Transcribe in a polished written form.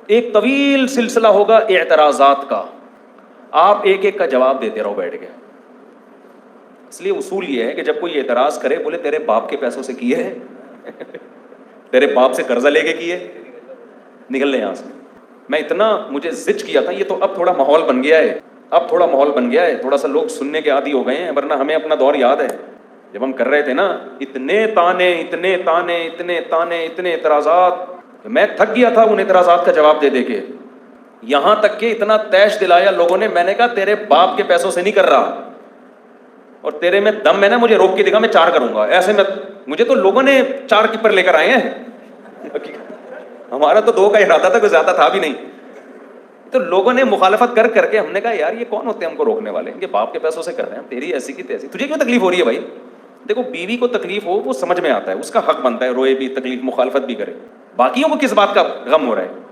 एक तवील सिलसिला होगा एतराज़ात का, आप एक एक का जवाब देते रहो बैठ के। इसलिए उसूल ये है कि जब कोई एतराज़ करे, बोले तेरे बाप के पैसों से किए है तेरे बाप से कर्जा लेके किए, निकल ले यहां से। मैं इतना मुझे जिच किया था, ये तो अब थोड़ा माहौल बन गया है, अब थोड़ा माहौल बन गया है, थोड़ा सा लोग सुनने के आदी हो गए हैं, वरना हमें अपना दौर याद है जब हम कर रहे थे ना, इतने ताने इतने ताने इतने ताने इतने एतराज़ात, मैं थक गया था उन एतराज़ात का जवाब दे दे के। यहां तक कि इतना तैश दिलाया लोगों ने, मैंने कहा तेरे बाप के पैसों से नहीं कर रहा, और तेरे में दम है ना, मुझे रोक के दिखा, मैं 4 करूंगा। ऐसे में मुझे तो लोगों ने 4 कीपर लेकर आए हैं हमारा तो 2 का इरादा था, कोई ज्यादा था भी नहीं। तो लोगों ने मुखालफत कर करके, हमने कहा यार ये कौन होते हैं हमको रोकने वाले, इनके बाप के पैसों से कर रहे हैं, तेरी ऐसी की तैसी, तुझे क्यों तकलीफ हो रही है भाई? देखो बीवी को तकलीफ हो वो समझ में आता है, उसका हक बनता है, रोए भी, तकलीफ मुखालफत भी करे, बाकियों को किस बात का गम हो रहा है?